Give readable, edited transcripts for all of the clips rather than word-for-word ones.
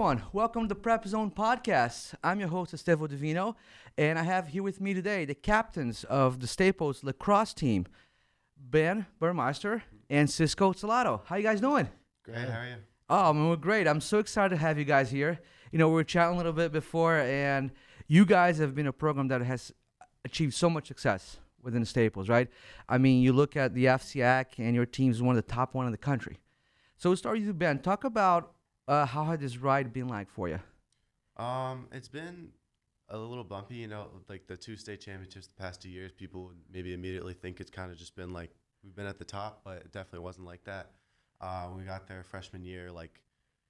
everyone? Welcome to the PrepZone podcast. I'm your host, Estevo Divino, and I have here with me today the captains of the Staples Lacrosse team, Ben Burmeister and Cisco Celotto. How you guys doing? Great, how are you? Oh, man, we're great. I'm so excited to have you guys here. You know, we were chatting a little bit before, and you guys have been a program that has achieved so much success within the Staples, right? I mean, you look at the FCAC, and your team is one of the top one in the country. So we'll start with you, Ben. Talk about how had this ride been like for you? It's been a little bumpy, like the two state championships the past 2 years. People would maybe immediately think it's kind of just been like we've been at the top, but it definitely wasn't like that. We got there freshman year, like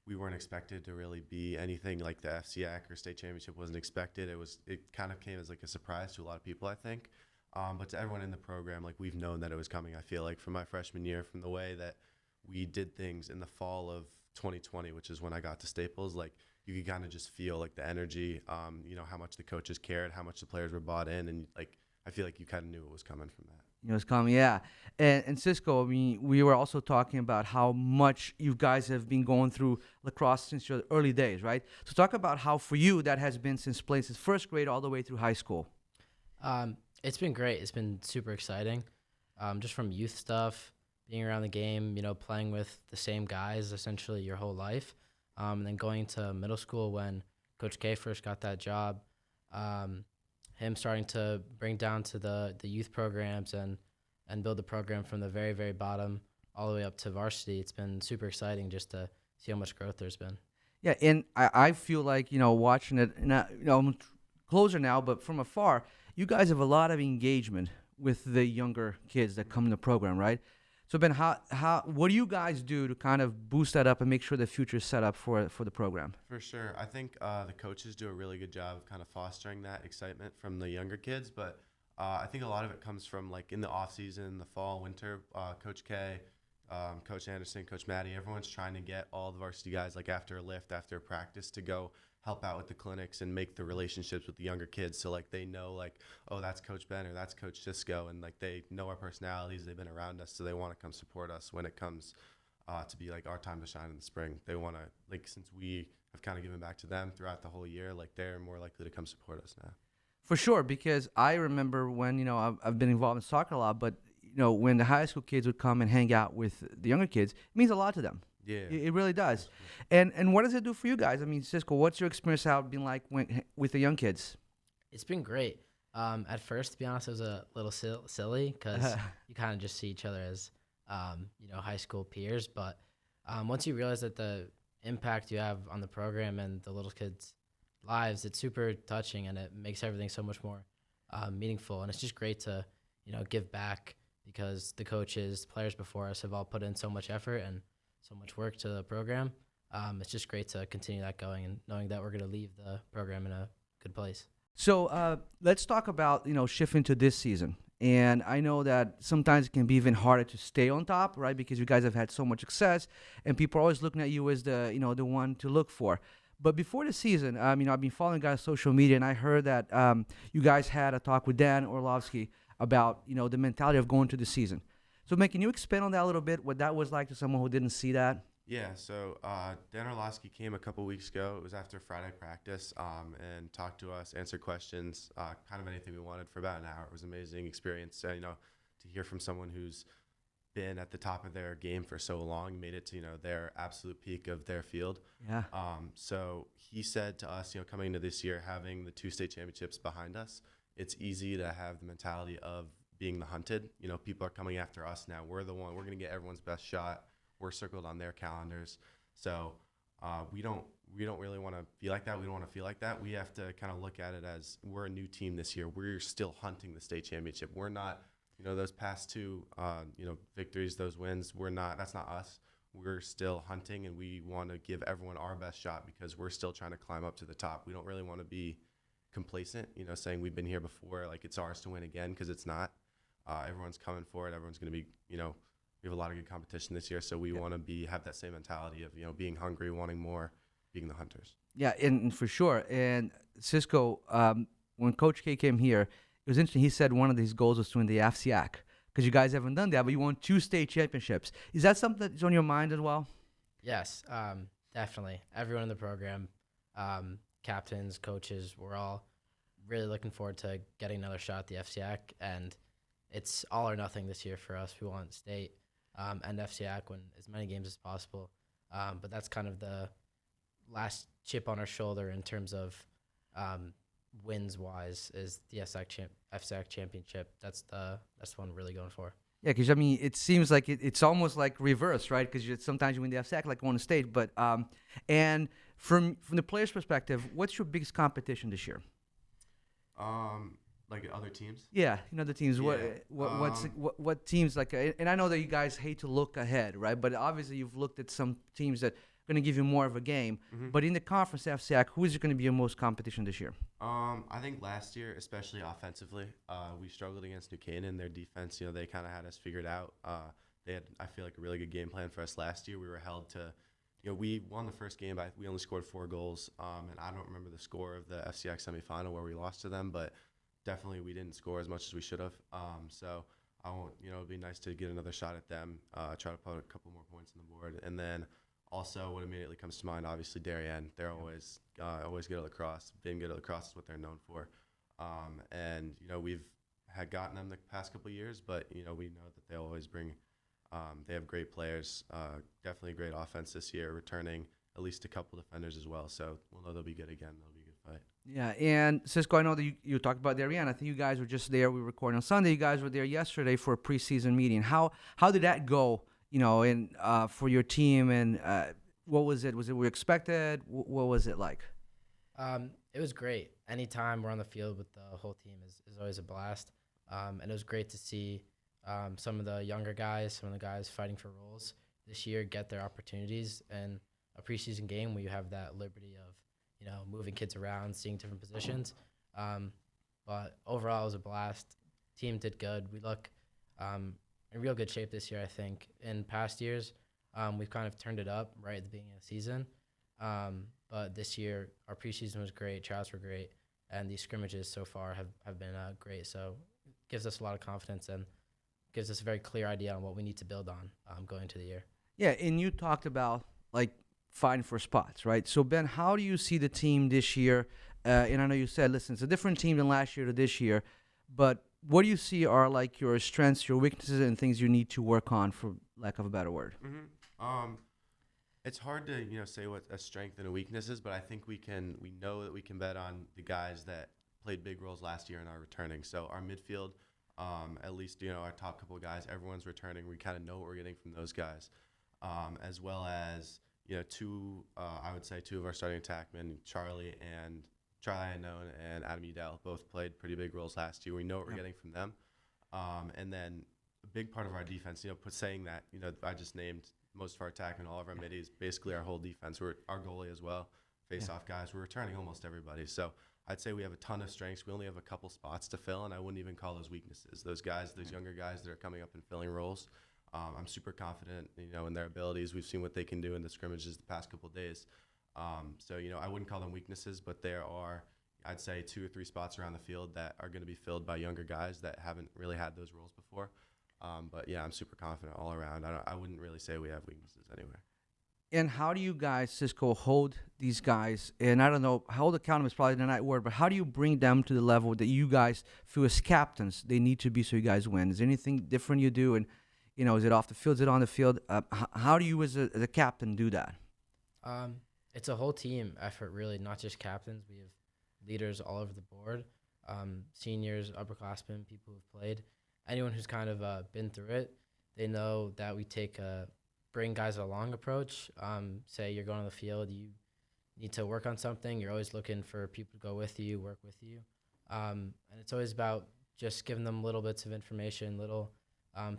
we weren't expected to really be anything like the FCAC or state championship wasn't expected. It kind of came as like a surprise to a lot of people, I think. But to everyone in the program, like we've known that it was coming. I feel like from my freshman year, from the way that we did things in the fall of 2020, which is when I got to Staples, like you could kind of just feel like the energy, how much the coaches cared, how much the players were bought in, and like I feel like you kind of knew it was coming from that. You know, it's coming, yeah. And Cisco, I mean, we were also talking about how much you guys have been going through lacrosse since your early days, right? So talk about how for you that has been since playing since first grade all the way through high school. It's been great. It's been super exciting. Just from youth stuff, being around the game, playing with the same guys essentially your whole life. And then going to middle school when Coach K first got that job, him starting to bring down to the youth programs and build the program from the very, very bottom all the way up to varsity. It's been super exciting just to see how much growth there's been. Yeah, and I feel like, watching it, I'm closer now, but from afar, you guys have a lot of engagement with the younger kids that come in the program, right? So Ben, what do you guys do to kind of boost that up and make sure the future is set up for the program? For sure. I think the coaches do a really good job of kind of fostering that excitement from the younger kids, but I think a lot of it comes from like in the off season, the fall, winter, Coach K, Coach Anderson, Coach Maddie, everyone's trying to get all the varsity guys like after a lift, after a practice to go help out with the clinics and make the relationships with the younger kids. So like they know like, oh, that's Coach Ben or that's Coach Cisco, and like they know our personalities. They've been around us, so they want to come support us when it comes to be like our time to shine in the spring. They want to, like, since we have kind of given back to them throughout the whole year, like they're more likely to come support us now. For sure, because I remember when, I've been involved in soccer a lot, but, when the high school kids would come and hang out with the younger kids, it means a lot to them. Yeah. It really does. And what does it do for you guys? I mean, Cisco, what's your experience out been like with the young kids? It's been great. At first, to be honest, it was a little silly because you kind of just see each other as, high school peers. But once you realize that the impact you have on the program and the little kids' lives, it's super touching, and it makes everything so much more meaningful. And it's just great to, give back because the coaches, the players before us have all put in so much effort and so much work to the program. It's just great to continue that going and knowing that we're going to leave the program in a good place. So let's talk about, shifting to this season. And I know that sometimes it can be even harder to stay on top, right? Because you guys have had so much success and people are always looking at you as the one to look for. But before the season, I've been following guys on social media, and I heard that you guys had a talk with Dan Orlovsky about, the mentality of going to the season. So, man, can you expand on that a little bit, what that was like to someone who didn't see that? Yeah, so Dan Orlovsky came a couple weeks ago. It was after Friday practice and talked to us, answered questions, kind of anything we wanted for about an hour. It was an amazing experience, to hear from someone who's been at the top of their game for so long, made it to, their absolute peak of their field. Yeah. So he said to us, coming into this year, having the two state championships behind us, it's easy to have the mentality of being the hunted. People are coming after us now. We're the one. We're going to get everyone's best shot. We're circled on their calendars. So we don't really want to be like that. We don't want to feel like that. We have to kind of look at it as we're a new team this year. We're still hunting the state championship. We're not, those past two, victories, those wins, that's not us. We're still hunting, and we want to give everyone our best shot because we're still trying to climb up to the top. We don't really want to be complacent, saying we've been here before, like it's ours to win again, because it's not. Everyone's coming for it. Everyone's going to be, we have a lot of good competition this year, so we want to have that same mentality of, being hungry, wanting more, being the hunters. Yeah, and for sure. And Cisco, when Coach K came here, it was interesting. He said one of his goals was to win the FCAC because you guys haven't done that, but you won 2 state championships. Is that something that's on your mind as well? Yes, Definitely. Everyone in the program, captains, coaches, we're all really looking forward to getting another shot at the FCAC, and it's all or nothing this year for us. We want state and FCAC win as many games as possible, but that's kind of the last chip on our shoulder in terms of wins wise is the FCAC championship. That's the one we're really going for. Yeah, because I mean, it seems like it's almost like reverse, right? Because sometimes you win the FSAC like on the state, but and from the players' perspective, what's your biggest competition this year? Like other teams. Yeah, the teams. Yeah. What teams like? And I know that you guys hate to look ahead, right? But obviously, you've looked at some teams that are going to give you more of a game. Mm-hmm. But in the conference FCAC, who is going to be your most competition this year? I think last year, especially offensively, we struggled against New Canaan. Their defense, they kind of had us figured out. They had, I feel like, a really good game plan for us last year. We were held to, we won the first game, but we only scored 4 goals. And I don't remember the score of the FCX semifinal where we lost to them, but definitely we didn't score as much as we should have. So I won't, it'd be nice to get another shot at them, try to put a couple more points on the board. And then also what immediately comes to mind, obviously, Darien. They're always good at lacrosse. Being good at lacrosse is what they're known for. And, we've had gotten them the past couple of years, but, we know that they always bring they have great players, definitely a great offense this year, returning at least a couple defenders as well. So we'll know they'll be good again. They'll be a good fight. Yeah, and Cisco, I know that you talked about Darien. I think you guys were just there. We were recording on Sunday. You guys were there yesterday for a preseason meeting. How did that go? And for your team, and what was it? Was it what we expected? What was it like? It was great. Anytime we're on the field with the whole team is always a blast. And it was great to see some of the younger guys, some of the guys fighting for roles this year get their opportunities. And a preseason game where you have that liberty of, moving kids around, seeing different positions. But overall, it was a blast. Team did good. We look in real good shape this year, I think. In past years, we've kind of turned it up right at the beginning of the season. But this year, our preseason was great, trials were great, and these scrimmages so far have been great. So it gives us a lot of confidence and gives us a very clear idea on what we need to build on going into the year. Yeah, and you talked about, fighting for spots, right? So, Ben, how do you see the team this year? And I know you said, listen, it's a different team than last year to this year, but what do you see are your strengths, your weaknesses, and things you need to work on, for lack of a better word? Mm-hmm. It's hard to say what a strength and a weakness is, but I think we know that we can bet on the guys that played big roles last year and are returning. So our midfield, at least our top couple of guys, everyone's returning. We kind of know what we're getting from those guys, as well as two of our starting attackmen, Charlie Unknown and Adam Udell, both played pretty big roles last year. We know what we're getting from them. And then a big part of our defense, saying that, I just named most of our attackmen, all of our middies, basically our whole defense. We're our goalie as well, face-off guys. We're returning almost everybody. So I'd say we have a ton of strengths. We only have a couple spots to fill, and I wouldn't even call those weaknesses. Those guys, those younger guys that are coming up and filling roles, I'm super confident, in their abilities. We've seen what they can do in the scrimmages the past couple of days. So, I wouldn't call them weaknesses, but there are, I'd say, 2 or 3 spots around the field that are going to be filled by younger guys that haven't really had those roles before. But, yeah, I'm super confident all around. I wouldn't really say we have weaknesses anywhere. And how do you guys, Cisco, hold these guys? And I don't know, hold accountable is probably the right word, but how do you bring them to the level that you guys feel as captains they need to be so you guys win? Is there anything different you do? And, is it off the field? Is it on the field? How do you as a captain do that? It's a whole team effort, really, not just captains. We have leaders all over the board, seniors, upperclassmen, people who've played. Anyone who's kind of been through it, they know that we take a bring guys along approach. Say you're going on the field, you need to work on something. You're always looking for people to go with you, work with you. And it's always about just giving them little bits of information, little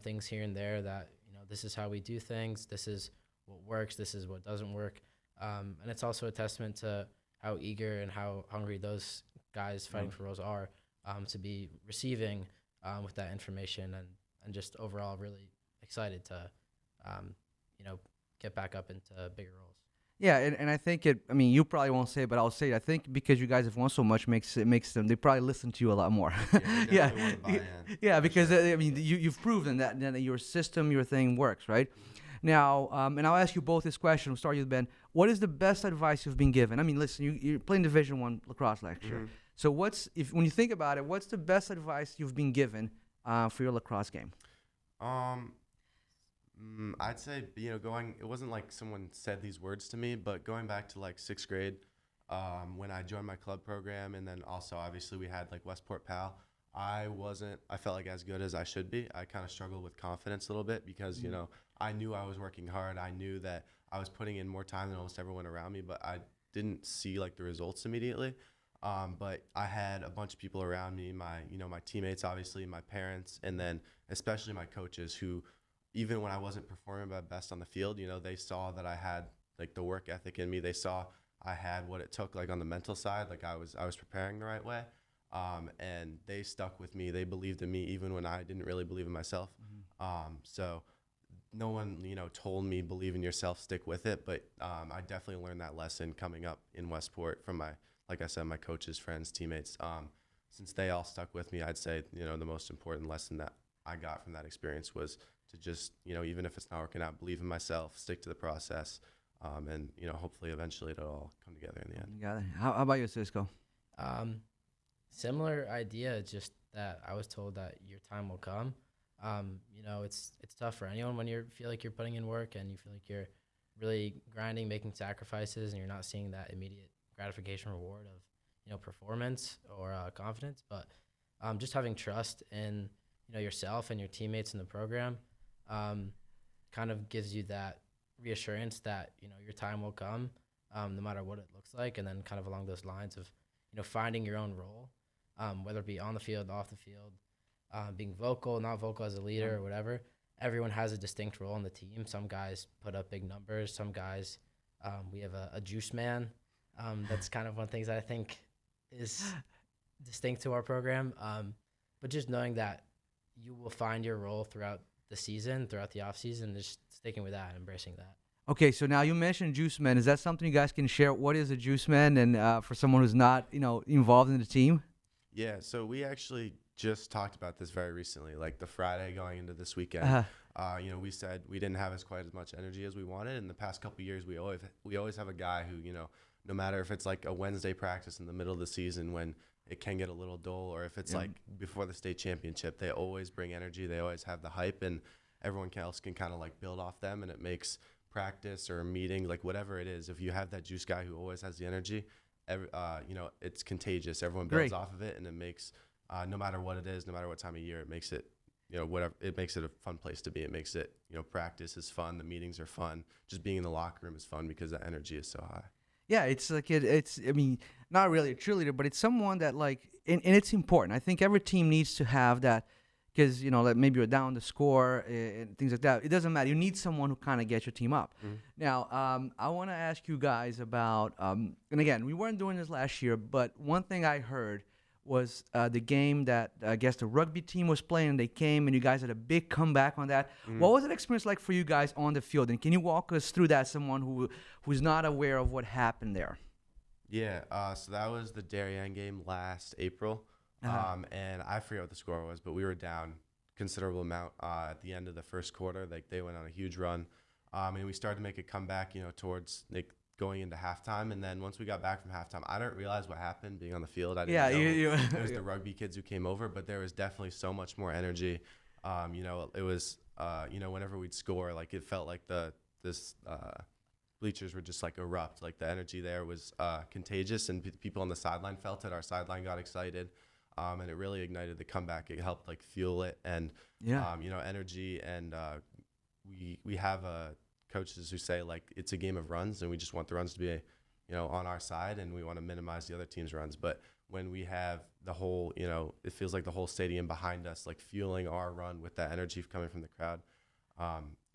things here and there that, this is how we do things. This is what works. This is what doesn't work. And it's also a testament to how eager and how hungry those guys fighting for roles are to be receiving with that information and just overall really excited to, get back up into bigger roles. Yeah, and I think you probably won't say it, but I'll say it. I think because you guys have won so much makes them, they probably listen to you a lot more. Yeah, because, you've proven that your system, your thing works, right? Now, and I'll ask you both this question. We'll start with Ben. what is the best advice you've been given? I mean, listen, you're playing Division One lacrosse last year. So when you think about it, what's the best advice you've been given for your lacrosse game? I'd say, it wasn't like someone said these words to me, but going back to like 6th grade, when I joined my club program, and then also obviously we had like Westport Pal, I felt like as good as I should be. I kind of struggled with confidence a little bit because, I knew I was working hard. I knew that I was putting in more time than almost everyone around me, but I didn't see like the results immediately. But I had a bunch of people around me, my teammates, obviously, my parents, and then especially my coaches who, even when I wasn't performing my best on the field, they saw that I had like the work ethic in me. They saw I had what it took, like on the mental side, like I was preparing the right way. And they stuck with me. They believed in me even when I didn't really believe in myself. So no one, told me believe in yourself, stick with it. But I definitely learned that lesson coming up in Westport from like I said, my coaches, friends, teammates. Since they all stuck with me, I'd say, the most important lesson that I got from that experience was to just, even if it's not working out, believe in myself, stick to the process, and, hopefully eventually it'll all come together in the end. You got it. How about you, Cisco? Similar idea, just that I was told that your time will come. It's tough for anyone when you feel like you're putting in work and you feel like you're really grinding, making sacrifices, and you're not seeing that immediate gratification reward of, performance or confidence. But just having trust in, yourself and your teammates in the program kind of gives you that reassurance that, your time will come no matter what it looks like. And then kind of along those lines of, finding your own role, whether it be on the field, off the field, being vocal, not vocal as a leader or whatever. Everyone has a distinct role on the team. Some guys put up big numbers. Some guys, we have a juice man. That's kind of one of the things I think is distinct to our program. But just knowing that you will find your role throughout the season, throughout the off season, just sticking with that, embracing that. Okay, so now you mentioned Juice Man. Is that something you guys can share? What is a Juice Man, and for someone who's not, involved in the team? Yeah, so we actually just talked about this very recently, like the Friday going into this weekend. We said we didn't have quite as much energy as we wanted. In the past couple of years, we always have a guy who, no matter if it's like a Wednesday practice in the middle of the season when it can get a little dull, or if it's like before the state championship, they always bring energy. They always have the hype, and everyone else can kind of like build off them, and it makes practice or a meeting, like whatever it is, if you have that juice guy who always has the energy, it's contagious. Everyone builds off of it, and it makes no matter what it is, no matter what time of year, it makes it, whatever, it makes it a fun place to be. It makes it, practice is fun, the meetings are fun, just being in the locker room is fun because the energy is so high. Yeah, it's like I mean, not really a cheerleader, but it's someone that like, and it's important. I think every team needs to have that, because like maybe you're down the score and things like that. It doesn't matter. You need someone who kind of gets your team up. Now, I want to ask you guys about, and again, we weren't doing this last year, but one thing I heard was the game that I guess the rugby team was playing, and they came, and you guys had a big comeback on that. What was that experience like for you guys on the field? And can you walk us through that, someone who's not aware of what happened there? Yeah, so that was the Darien game last April, and I forget what the score was, but we were down considerable amount at the end of the first quarter. Like they went on a huge run, and we started to make a comeback, towards like going into halftime. And then once we got back from halftime, I didn't realize what happened being on the field. I didn't know it was the rugby kids who came over, but there was definitely so much more energy. It was, whenever we'd score, like it felt like this bleachers were just like erupt. Like the energy there was contagious, and people on the sideline felt it. Our sideline got excited, and it really ignited the comeback. It helped like fuel it, and energy. And we have coaches who say like it's a game of runs, and we just want the runs to be, on our side, and we want to minimize the other team's runs. But when we have the whole, it feels like the whole stadium behind us, like fueling our run with that energy coming from the crowd.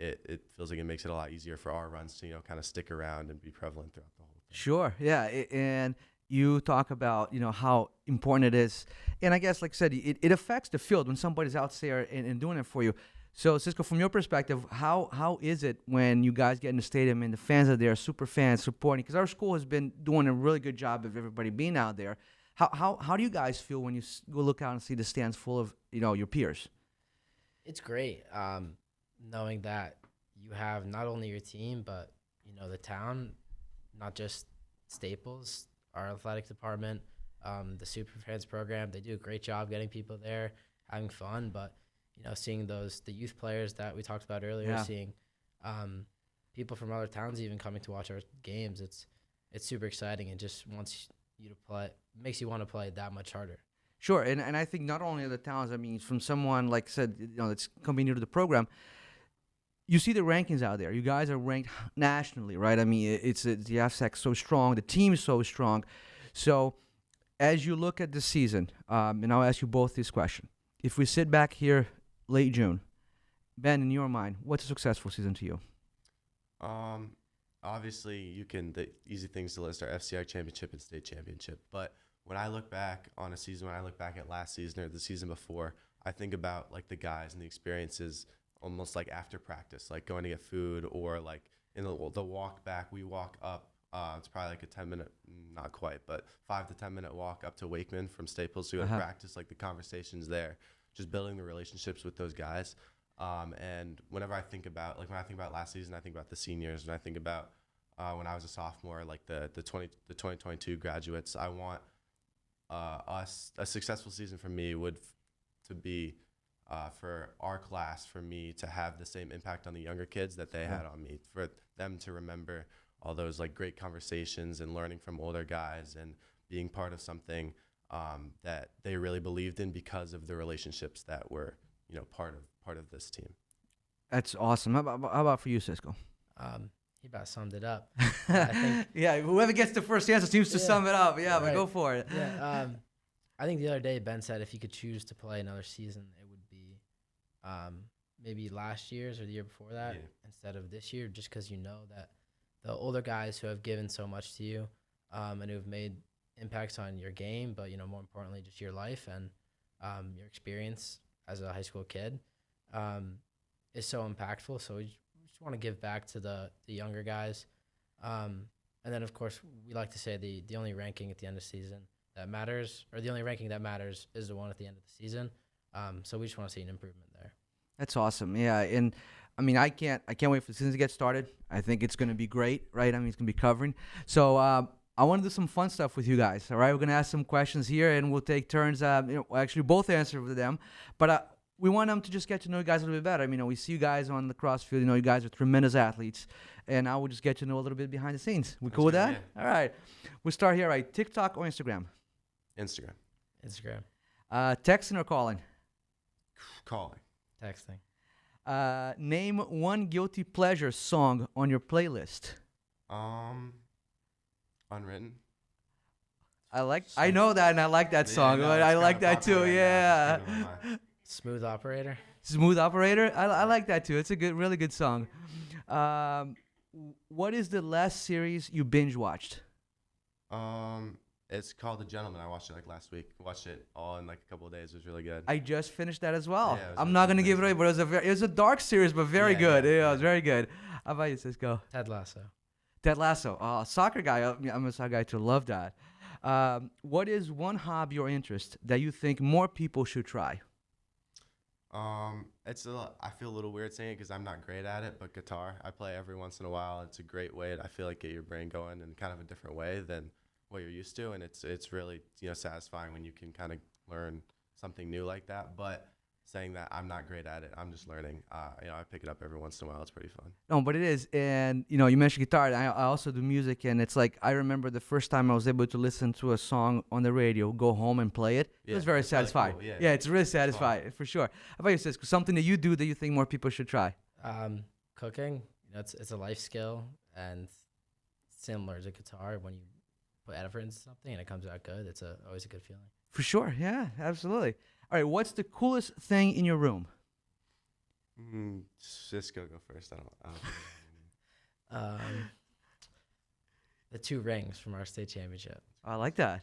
It feels like it makes it a lot easier for our runs to, kind of stick around and be prevalent throughout the whole thing. Sure, yeah, and you talk about, how important it is. And I guess, like I said, it affects the field when somebody's out there and doing it for you. So, Cisco, from your perspective, how is it when you guys get in the stadium and the fans are there, super fans supporting? Because our school has been doing a really good job of everybody being out there. How do you guys feel when you go look out and see the stands full of, your peers? It's great. Knowing that you have not only your team, but, the town not just Staples, our athletic department, the Super Fans program. They do a great job getting people there, having fun. But seeing the youth players that we talked about earlier, seeing people from other towns even coming to watch our games, it's super exciting and just wants you to play, makes you want to play that much harder. Sure, and I think not only the towns. I mean, from someone like I said, that's coming new to the program. You see the rankings out there. You guys are ranked nationally, right? I mean, it's the FSAC so strong, the team is so strong. So, as you look at the season, and I'll ask you both this question: if we sit back here late June, Ben, in your mind, what's a successful season to you? Obviously, the easy things to list are FCR championship and state championship. But when I look back on a season, when I look back at last season or the season before, I think about like the guys and the experiences, almost like after practice, like going to get food, or like in the walk back. We walk up. It's probably like a 10-minute, not quite, but 5 to 10-minute walk up to Wakeman from Staples to go to practice. Like the conversations there, just building the relationships with those guys. And whenever I think about, when I think about last season, I think about the seniors, and I think about when I was a sophomore, like the 2022 graduates. I want a successful season for me to be for our class, for me to have the same impact on the younger kids that they had on me, for them to remember all those like great conversations and learning from older guys and being part of something that they really believed in because of the relationships that were part of this team. That's awesome. How about for you, Cisco? He about summed it up. I think, yeah, whoever gets the first answer seems to sum it up. Yeah, right. But go for it. Yeah, I think the other day Ben said if he could choose to play another season, it would be maybe last year's or the year before that instead of this year, just because that the older guys who have given so much to you and who have made impacts on your game, but more importantly, just your life and your experience as a high school kid is so impactful. So we just want to give back to the younger guys. And then, of course, we like to say the only ranking at the end of the season that matters, or the only ranking that matters, is the one at the end of the season. So we just want to see an improvement there. That's awesome. Yeah, and I mean, I can't wait for the season to get started. I think it's going to be great, right? I mean, it's going to be covering. So I want to do some fun stuff with you guys, all right? We're going to ask some questions here, and we'll take turns. Actually, both answer with them. But we want them to just get to know you guys a little bit better. I mean, we see you guys on the cross field. You guys are tremendous athletes. And I will just get to know a little bit behind the scenes. We cool with that? Yeah. All right. We'll start here, right? TikTok or Instagram? Instagram. Texting or calling? Calling. Texting. Name one guilty pleasure song on your playlist. Unwritten. I know that, and I like that song. No, I like that too. Yeah. Smooth Operator. Smooth Operator. I like that too. It's a really good song. What is the last series you binge watched? It's called The Gentleman. I watched it like last week. Watched it all in like a couple of days. It was really good. I just finished that as well. Yeah, I'm not gonna give it away, but it was a dark series, but very good. Yeah, it was very good. How about you, Cisco? Ted Lasso. Ted Lasso. Soccer guy. I'm a soccer guy too. Love that. What is one hobby or interest that you think more people should try? I feel a little weird saying it because I'm not great at it, but guitar. I play every once in a while. It's a great way to, I feel like, get your brain going in kind of a different way than what you're used to, and it's really satisfying when you can kind of learn something new like that. But saying that I'm not great at it, I'm just learning. I pick it up every once in a while. It's pretty fun. No, but it is, and you mentioned guitar. And I also do music, and it's like I remember the first time I was able to listen to a song on the radio, go home and play it. It was very satisfying. Really cool. Yeah, it's really satisfying for sure. How about you, Cisco? Something that you do that you think more people should try? Cooking. It's a life skill, and similar to guitar. When you put effort into something and it comes out good, it's always a good feeling. For sure. Yeah, absolutely. All right, what's the coolest thing in your room? Cisco, go first. I don't the 2 rings from our state championship. I like that.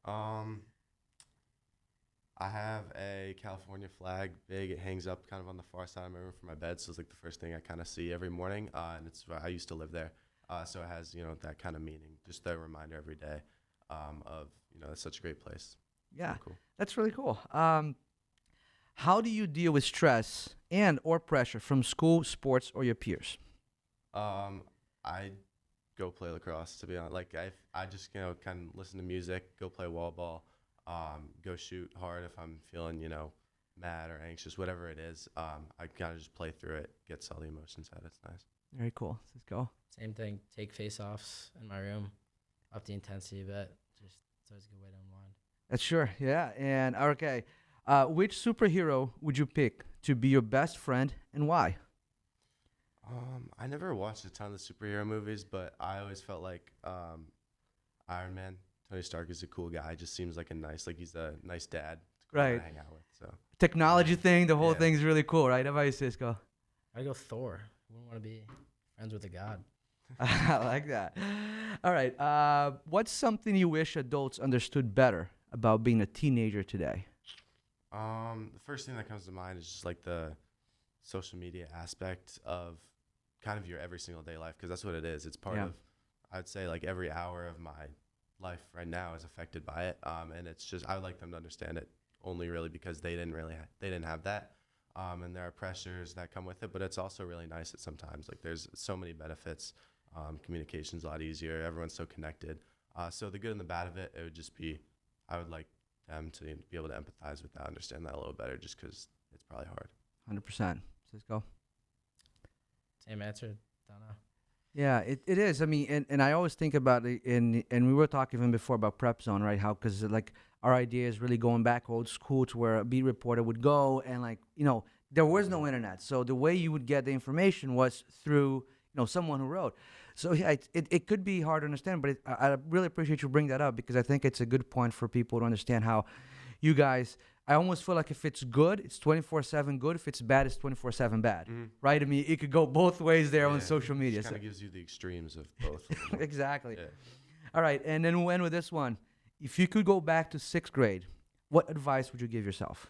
I have a California flag, big. It hangs up kind of on the far side of my room for my bed, so it's like the first thing I kind of see every morning. And I used to live there, so it has that kind of meaning, just a reminder every day of it's such a great place. Yeah, really cool. That's really cool. How do you deal with stress and or pressure from school, sports, or your peers? I go play lacrosse, to be honest. Like I just kind of listen to music, go play wall ball, go shoot hard if I'm feeling mad or anxious, whatever it is. I kind of just play through it, gets all the emotions out. It's nice. Very cool. Let's go. Same thing. Take face-offs in my room, up the intensity a bit. Just it's always a good way to unwind. That's sure. Yeah. And okay, which superhero would you pick to be your best friend and why? I never watched a ton of the superhero movies, but I always felt like Iron Man, Tony Stark is a cool guy. Just seems like he's a nice dad. It's cool Right. to hang out with. So Technology thing, the whole Yeah. thing's really cool, right? How about you, Cisco? I go Thor. Who wouldn't want to be friends with a god? I like that. All right. What's something you wish adults understood better about being a teenager today? the first thing that comes to mind is just like the social media aspect of kind of your every single day life, because that's what it is. It's part Yeah. of, I'd say, like every hour of my life right now is affected by it. And it's just, I would like them to understand it only really because they didn't really, they didn't have that. And there are pressures that come with it, but it's also really nice at sometimes. Like there's so many benefits. Communication's a lot easier. Everyone's so connected. So the good and the bad of it, it would just be, I would like them to be able to empathize with that, understand that a little better, just because it's probably hard. 100%. Cisco? Same answer. Don't know. Yeah, it is. I mean, and I always think about it, and we were talking even before about PrepZone, right? How, because like our idea is really going back old school to where a beat reporter would go and like, there was no internet. So the way you would get the information was through, someone who wrote. So yeah, it could be hard to understand, but I really appreciate you bring that up because I think it's a good point for people to understand how you guys, I almost feel like if it's good, it's 24/7 good. If it's bad, it's 24/7 bad, right? I mean, it could go both ways there on social media. It kind of gives you the extremes of both. Exactly. Yeah. All right, and then we'll end with this one. If you could go back to 6th grade, what advice would you give yourself?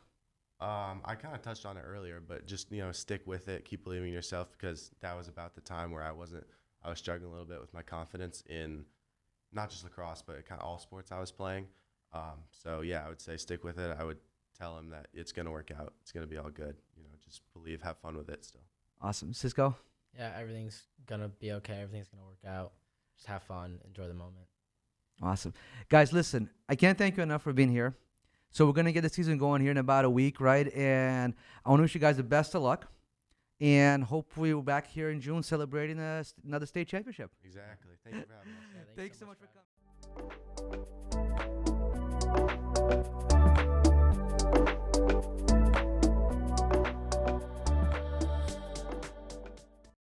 I kind of touched on it earlier, but just, stick with it, keep believing in yourself, because that was about the time where I was struggling a little bit with my confidence in not just lacrosse, but kind of all sports I was playing. So yeah, I would say stick with it. I would tell him that it's going to work out. It's going to be all good. Just believe, have fun with it still. Awesome. Cisco? Yeah, everything's gonna be okay. Everything's gonna work out. Just have fun, enjoy the moment. Awesome. Guys, listen, I can't thank you enough for being here. So we're going to get the season going here in about a week, right? And I want to wish you guys the best of luck. And hopefully we're back here in June celebrating another state championship. Exactly. Thank you for having us. Yeah, Thanks so much for for coming.